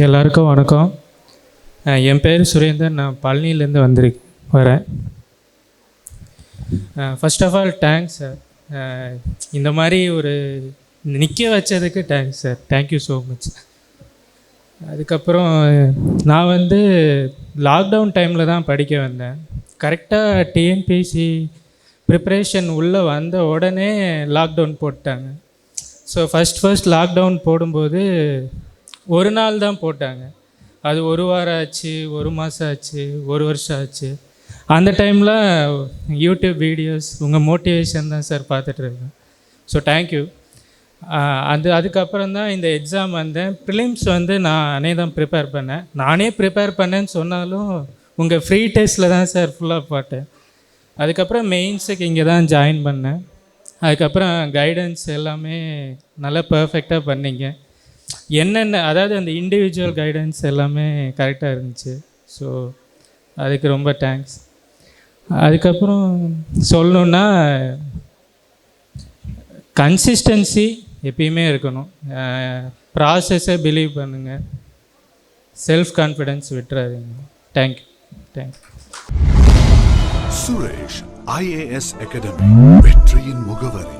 எல்லாருக்கும் வணக்கம். என் பேர் சுரேந்தர். நான் பழனியிலேருந்து வரேன். First of all thanks sir. இந்த மாதிரி ஒரு நிற்க வச்சதுக்கு thanks sir. Thank you so much. அதுக்கப்புறம் நான் லாக்டவுன் டைமில் தான் படிக்க வந்தேன். கரெக்டாக டிஎன்பிஎஸ்சி ப்ரிப்ரேஷன் உள்ளே வந்த உடனே லாக்டவுன் போட்டாங்க. ஸோ ஃபஸ்ட் லாக்டவுன் போடும்போது ஒரு நாள் தான் போட்டாங்க. அது ஒரு வாரம் ஆச்சு, ஒரு மாதம் ஆச்சு, ஒரு வருஷம் ஆச்சு. அந்த டைமில் யூடியூப் வீடியோஸ் உங்கள் மோட்டிவேஷன் தான் சார் பார்த்துட்ருக்கேன். So thank you. அதுக்கப்புறம் தான் இந்த எக்ஸாம் வந்தேன். ப்ரிலிம்ஸ் நானே தான் ப்ரிப்பேர் பண்ணேன். நானே ப்ரிப்பேர் பண்ணேன்னு சொன்னாலும் உங்கள் ஃப்ரீ டெஸ்ட்டில் தான் சார் ஃபுல்லாக பார்த்தேன். அதுக்கப்புறம் மெயின்ஸுக்கு இங்கே தான் ஜாயின் பண்ணேன். அதுக்கப்புறம் கைடன்ஸ் எல்லாமே நல்லா பர்ஃபெக்டாக பண்ணிங்க. என்னென்ன அதாவது அந்த இண்டிவிஜுவல் கைடன்ஸ் எல்லாமே கரெக்டாக இருந்துச்சு. ஸோ அதுக்கு ரொம்ப தேங்க்ஸ். அதுக்கப்புறம் சொல்லணுன்னா கன்சிஸ்டன்சி எப்பயுமே இருக்கணும். ப்ராசஸை பிலீவ் பண்ணுங்கள். செல்ஃப் கான்ஃபிடென்ஸ் விட்டுறாதீங்க. தேங்க்யூ. சுரேஷ் IAS அகாடமி வெற்றியின் முகவரி.